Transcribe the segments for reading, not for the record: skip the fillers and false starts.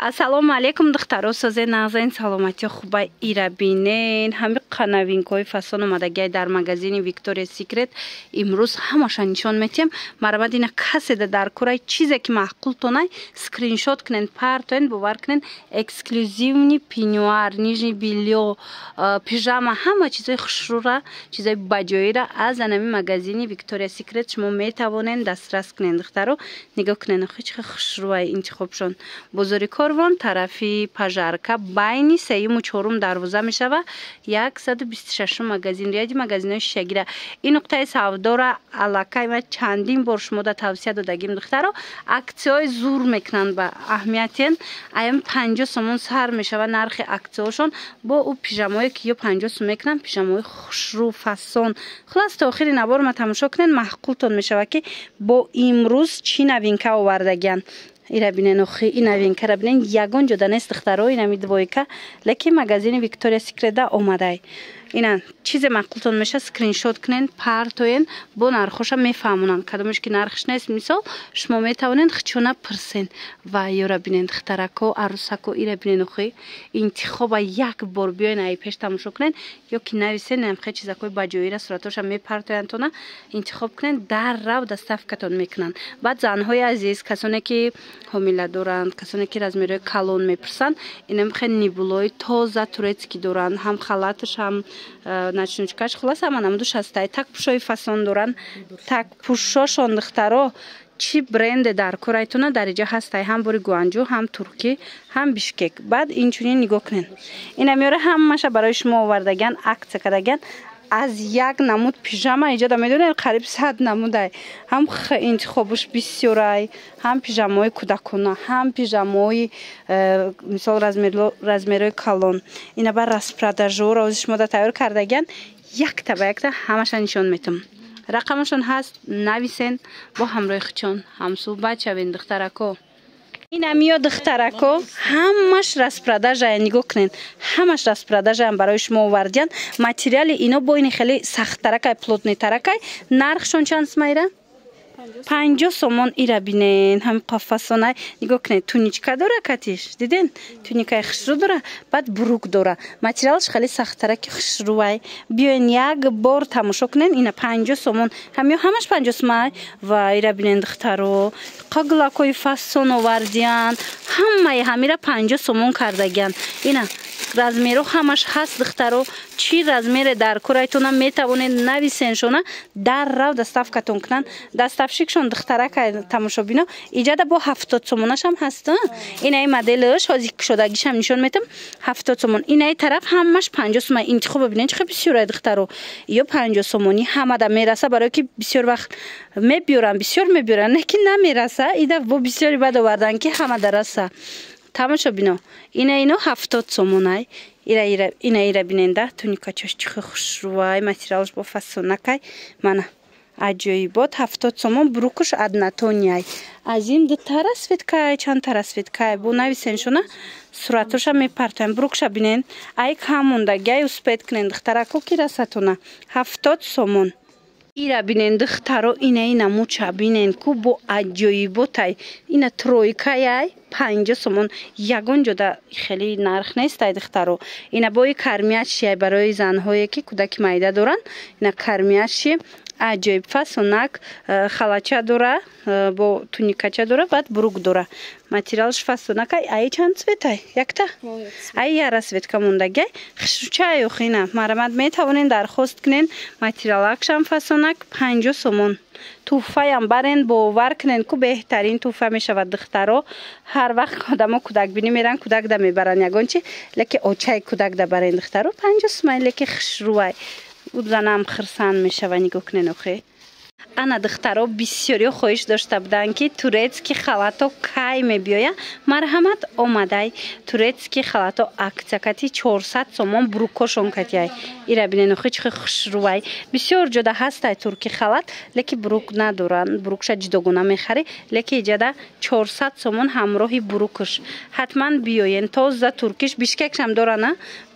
Ассалому алейкум духтаро созе нағзаин саломати хуба ира бинен ҳами қанавинкои фасон омадагиай дар магазини Victoria's Secret имрӯз ҳамаша нишон метиҳем марамад ина каседа дар курай чизе ки маъқултонай скриншот кунен партоен бовар кунен эксклюзивни пенюар нижни белье пижама ҳама чизои хушрура чизои баҷоира аз анами магазини Victoria's Secret шумо метавонен дастрас кунен духтаро нигоҳ кунен охи чӣ хушруаи интихобшон бозори Корвон тарафи пажарка байни сеюму чорум дарвоза мешава 126 магазин рияди магазинои шишагира ин нуқтаи савдора аллакай ва чандин бор шумода тавсия додагим духтаро аксияҳои зур мекунанд ба аҳамиятен аям 50 сомон сар мешава нархи аксияҳошон бо у пижамое ки ё 50 сом мекунанд пижамаҳои хушру фасон хулас то охири набор ма тамошо кунен маҳқултон мешава ки бо имрӯз чӣ навинка овардагианд ира бинен охи ин навинкара бинен ягон ҷода нест духтаро инами двойка леки магазини Victoria's Secret да омадай ина чизе маъқултон меша скриншот кунен партоен бо нархоша мефаҳмонанд кадомеш ки нархш нест мисол шумо метавонед хичона пирсен ва ёра бинен духтарако арӯсако ира бинен охи интихоба як бор биёен ай пеш тамошо кунен ё ки нависен намхе чизакои баҷоира суратоша мепартояндтона интихоб кунен даррав доставкатон мекунанд баъд занҳои азиз касоне ки ҳомила доранд касоне ки размерои калон мепирсанд инам хе нибулои тоза турецки доранд ҳам халаташ ҳам начнучкаш хулас ҳама намуду шастай так пушои фасон доранд так пушошон духтаро чӣ бренде дар курайтона дариҷа ҳастай ҳам бори гуанҷу ҳам туркӣ ҳам бишкек баъд инчунин нигоҳ кунен инам ёра ҳамаша барои шумо овардагиан аксия кардагиан аз як намуд пижама иҷода медонед қариб 100 намудай ҳам интихобуш бисёрай ҳам пижамаҳои кӯдакона ҳам пижамаҳои мисол размерои калон ина бар распродажора ози шумо да тайёр кардагиан якта ба якта ҳамаша нишон метавам рақамашон ҳаст нависен бо ҳамроҳи хичон ҳамсӯҳбат шавен духтарако инамиё духтарако ҳамаш распродажая нигоҳ кунен ҳамаш распродажаям барои шумо овардиан материали ино бо ини хеле сахттаракай плотнитаракай нархшон чанд смайра 50 сомон ира бинен ҳами қафасонай нигоҳ кунед туничка дора катиш диден туникаи хушру дора баъд бурук дора материалш хеле сахттараки хушрувай биёен як бор тамошо кунен ина 50 сомон ҳамё ҳамаш 50 сомай ва ира бинен духтаро қаглакои фасон овардиан ҳамаи ҳамира 50 сомон кардагиан ина размеро ҳамаш ҳаст духтаро чӣ размере дар курайтона метавонед нависеншона даррав доставкатон кунанд доставщикшон духтаракай тамошобино иҷада бо 70 сомонашам ҳаст инаи моделиш ҳозир кушодагишам нишон метам 70 сомон инаи тараф ҳамаш 50 сомон интихоба бинен чӣ бисёрай духтаро ё 50 сомони ҳамада мераса барое ки бисёр вақт мебиёрам бисёр мебиёрам лекин намераса ида бо бисёри бад овардан ки ҳамада раса тамошо бино ино 70 сомонай ина ира биненда туникачош чихи хушрувай материалш бо фасонакай мана аҷоибот 70 сомон брукуш аднатоняй аз ин дута расветкай чандта расветкай бо нависеншона суратоша мепартоям брукша бинен ай камондагиай успед кунен духтарако ки расатона 70 сомон ира бинен духтаро инаи намуча бинен ку бо аҷоиботай ина тройкаяй 50 сомон ягон ҷода хеле нарх нестай духтаро ина бои кармиячшияй барои занҳое ки кӯдаки майда доранд ина кармиячши аҷоиб фасонак халача дора бо туникача дора баъд бурук дора материалш фасонакай ай чанд цветай якта ай я расветка мондагиай хушчай охина марамад метавонен дархост кунен материалакшам фасонак 50 сомон туҳфаям барен бовар кунен ку беҳтарин туҳфа мешавад духтаро ҳар вақт одамо кӯдакбинӣ меран кӯдак да мебаранд ягон чи леки очаи кӯдак да барен духтаро 50 сомон леки хушрувай занам хирсан мешава нигоҳ кунен охе ана духтаро бисёриё хоҳиш дошта буданд ки турецки халато кай мебиёя марҳамат омадай турецки халато аксия кати 400 сомон брукошон катиай ира бинен охи чихи хушрувай бисёр ҷода ҳастай турки халат леки бурук надоранд бурукша ҷудогона мехари леки иҷада 400 сомон ҳамроҳи бурукш ҳатман биёен тоза туркиш бишкекшам дорана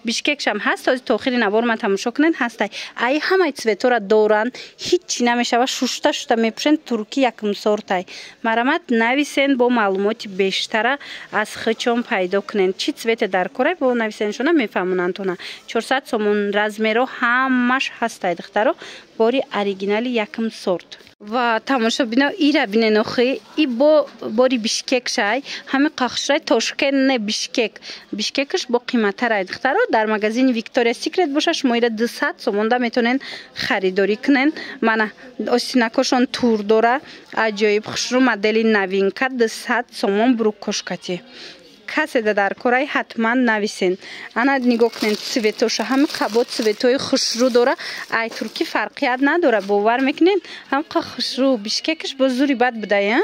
бишкекш ҳам ҳаст. ҳозир то охири набор ма тамошо кунед ҳастай. ай ҳамаи цветора доранд, ҳичи намешава, шушта шушта мепӯшен. турки якум сортай. Марамад нависен, бо маълумоти бештара аз хичон пайдо кунед. Чи цвете дар корай бо нависеншона мефаҳмонанд тона. 400 сомон размеро ҳамаш ҳастай духтаро. бори оригинали якум сорт. ва тамошобино ира бинен охи и бо бори бишкек шай ҳами қахшрай Тошкент не бишкек. Бишкекш бо қиматтарай духтаро. дар магазини Victoria's Secret боша шумо ира 200 сомонда метонен харидорӣ кунен. мана остинакошон тур дора. аҷоиб хушрӯ модели новинка 200 сомон брукошкати. каседа дар корай ҳатман нависен. ана нигоҳ кунед цветоша ҳами қабо цветои хушрӯ дора. ай турки фарқият надора. бовар мекунед ҳам қа хушрӯ бишкекш бо зури бад будая.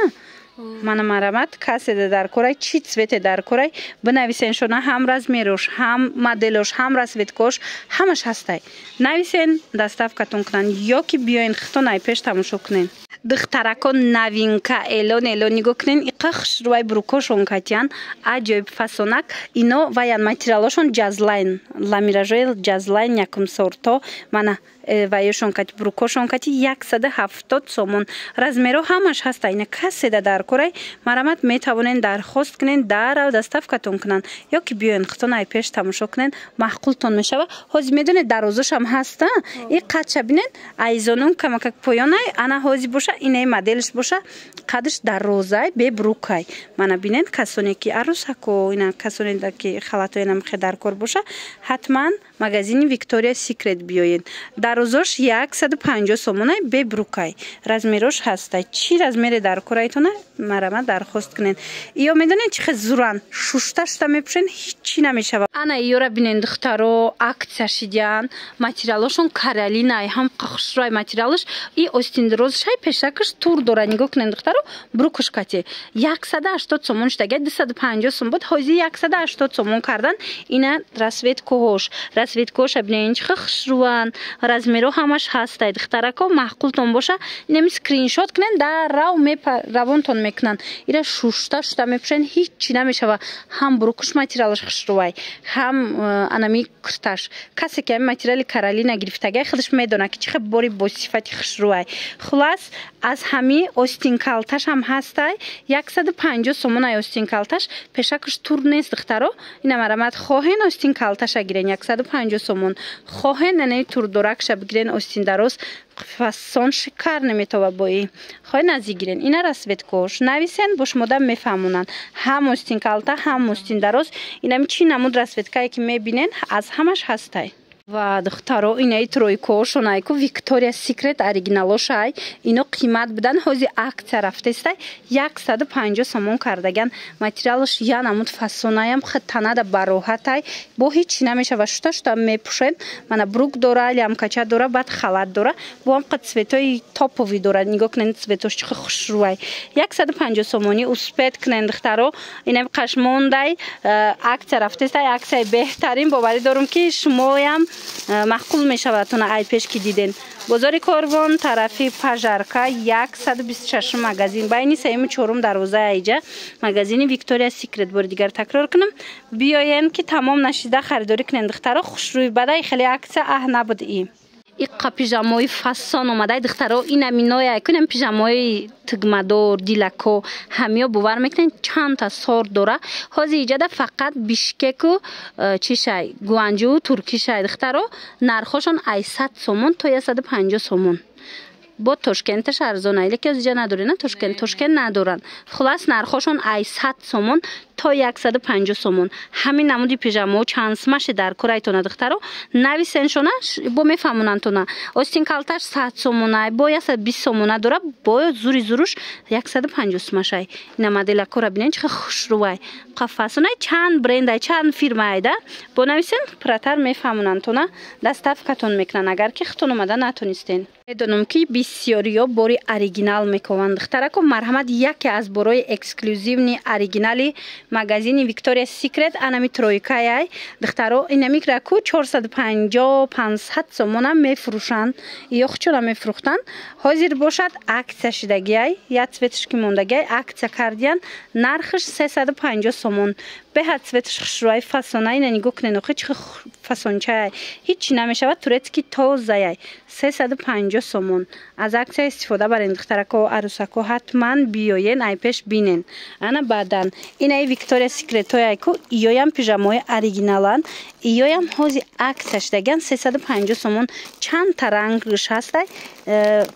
мана марамад каседа дар корай чи цвете дар корай бинависен шона ҳам размерош ҳам моделош ҳам расветкош ҳамаш ҳастай. нависен доставкатон кунанд ё ки биёен хитонай пеш тамошо кунен. духтаракон новинка элон нигоҳ кунен иқа хушрӯвай брукошон катян аҷоиб фасонак ино ваян материалошон ҷазлайн ламиражои ҷазлайн якум сорто мана ваёшон кати брукошон кати 170 сомон размеро ҳамаш ҳаста. ина каседа дар корай марамад метавонен дархост кунен дарав доставкатон кунанд ё ки биёен хитонай пеш тамошо кунен маҳқултон мешава. ҳозир медонед дарозашам ҳаста. и қадша бинед айзонун камакак поёнай ана ҳозир боша инаи моделиш боша қадш дарозай бе брукай. мана бинед касоне ки арӯсако ина касоне ки халатоена мехе дар кор боша ҳатман магазини Victoria's Secret биёед. дарозош 150 сомонай бе брукай. размерош ҳастай. чи размере дар корайтона марама дархост кунед. иё медонед чи хел зуран шушта шушта мепӯшен ҳичи намешава. ана иёра бинед духтаро акция шидян материалошон каролинай ҳам қахшрай материалош и остиндирозшай пешакаш тур дора. нигоҳ кунед духтаро брукушкати 180 сомон штаги 250 сом буд ҳозир 180 сомон кардан. ина расветкоҳош расветкоша бинед чи хушрӯан размеро ҳамаш ҳастай. духтарако маҳқултон боша инами скриншот кунен даррав равонтон мекунанд. ира шушта шушта мепӯшен ҳичи намешава. ҳам брукуш материалаш хушрӯвай ҳам анами курташ. касе ки ами материали каролина гирифтагай худаш медона ки чи хел бори босифати хушрӯвай. хулас аз ҳами остин калташ ҳам ҳастай. 150 сомонай остин калташ пешакаш тур нест духтаро. ина марамад хоҳен остин калташа гирен 150 сомон. хоҳен ана тур доракша бигирен остин дароз фасон шикар наметова бои. хоҳен ази гирен. ина расветкош нависен бош модам мефаҳмонанд. ҳам остин калта ҳам остин дароз. инами чи намуд расветкае ки мебинен аз ҳамаш ҳастай. ва духтаро инаи тройкоошонайку Victoria's Secret оригиналошай ино қимат будан ҳозир акция рафтестай 150 сомон кардаган. материалош я намуд фасонаям хитанада бароҳатай бо ҳичи намешава шута шута мепӯшен. мана брук дора лямкача дора баъд халат дора бо ҳамқа цветои топови дора. нигоҳ кунед цветош чихи хушрӯвай 150 сомони успед кунед духтаро. инами қашмондай акция рафтестай аксияи беҳтарин боварӣ дорум ки шумоям маҳқул мешаватона ай пеш ки диден. бозори Корвон тарафи пажарка 126 магазин байни 3-4 дарвозаи айҷа магазини Victoria's Secret. бори дигар такрор кунам биёен ки тамом нашида харидорӣ кунед духтаро. хушрӯи бадай хеле акция аҳ набуд. иққа пижамои фасон омадай духтаро. ина миноя кунем пижамои тигмадор дилако ҳамиё бовар мекунед чандта сорт дора. ҳозир иҷада фақат бишкеку чишай гуанҷу туркишай духтаро. нархошон ай 100 сомон то 150 сомон. бо Тошкенташ арзонай леки озиҷа надорена Тошкент надоран. хулас нархошон ай 100 сомон то 150 сомон. ҳамин намуди пижамо чансмаши дар корайтона духтаро. нависеншона бо мефаҳмонантона остин калташ 100 сомонай бо 120 сомона дора бо зури зуруш 150 смашай. ина модела кора бинен чи хушрӯвай қафасонай чанд брендай чанд фирмаайда бо нависен пратар мефаҳмонантона доставкатон мекунан агар ки хитон омада натонистен. медонам ки бисёриё бори оригинал мекунанд. Духтарако марҳамат яке аз борои эксклюзивни оригинали магазини Victoria's Secret анами тройкаяй. Духтаро инамикра ку 450-500 сомона мефурӯшанд. Ё хучуна мефурӯхтанд. Ҳозир бошад аксия шидагияй. Я цветишки мондагияй аксия кардиян. Нархиш 350 сомон. Беҳад цветиш хушрӯай фасонай на нигоҳ кунед охи фасончаяй. Ҳичи намешавад турецки тозаяй. 350 сомон. Аз аксия истифода барен духтарако арӯсако ҳатман биёен ай пеш бинен. Ана баъдан инаи Victoria's Secret тояй ку иёям пижамои оригиналан. Иёям ҳози аксия шидагиян 350 сомон. Чанд та рангш ҳастай.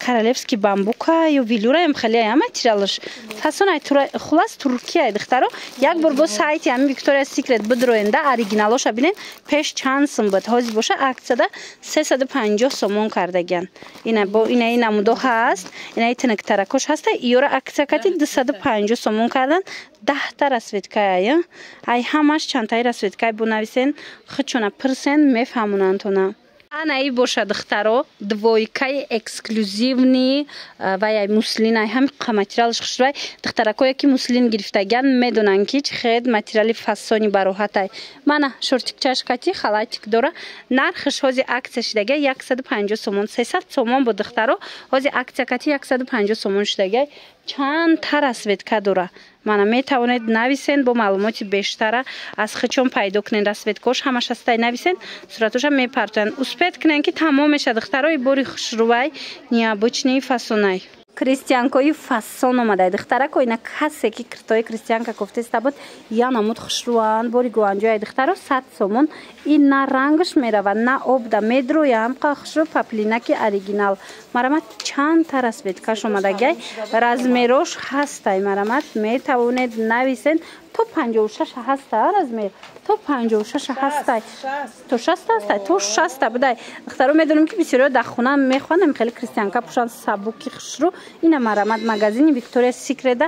Королевский бамбука ё велюраям хелея материалш. Фасонай хулас Туркияй духтаро. Як бор бо сайти Victoria's Secret бидроенда оригиналоша бинен пеш чанд сум буд. Ҳозир боша аксияда 350 сомон кардагиян. Ина бо инаи намудо ҳаст. Инаи тинактаракош ҳаста. Иёра аксия кати 250 сомон кардан. 10 та расветкая. Ай ҳамаш чантаи расветкай бо нависен хичона персен мефаҳмунанд. Анаи боша духтаро двойкаи эксклюзивни ваяй муслинай ҳам материалш хушрай духтаракое ки муслин гирифтагиян медонанд ки чихед материали фасони бароҳатай. Мана шортикчаш кати халатик дора. Нархиш ҳози аксия шидагия 150 сомон. 300 сомон бо духтаро ҳози аксия кати 150 сомон шидагия. Чанд та расветка дора. Мана метавонед нависен бо маълумоти бештара аз хичон пайдо кунен расветкош ҳамаш ҳастай нависен суратоша мепартоянд. Успед кунен ки тамом мешад духтарои бори хушрӯвай необычни фасонай. Кристиянкои фасон омадай духтарако ина касе ки киртои кристиянка кофтеста буд я намуд хушрӯанд бори гуанҷояй духтаро 100 сомон. ин на рангш меравад на обда медроям қа хушрӯ паплинаки оригинал. Марамат чанд та расветкаш омадагай размерош ҳастай марамат метавонед нависен то 56 ҳаста размер то 56 ҳастай то 60 ҳастай то 60 будай духтаро медонам ки бисёриё дар хона мехоҳанд хеле кристиянка пӯшанд сабуки хушрӯ ина марамат магазини Victoria's Secret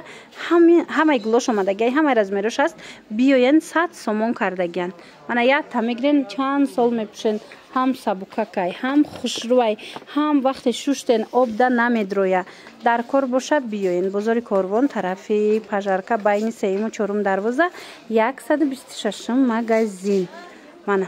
ҳамаи гулош омадагай ҳамаи размерош ҳаст биёен 100 сомон кардагиян. Мана якта мегирен чанд сол мепӯшен ҳам сабукакай ҳам хушрӯай ҳам вақте шуштен обда намедроя. Дар кор боша биёен бозори Корвон тарафи пажарка байни 3-4 дарвоза 126 магазин. Мана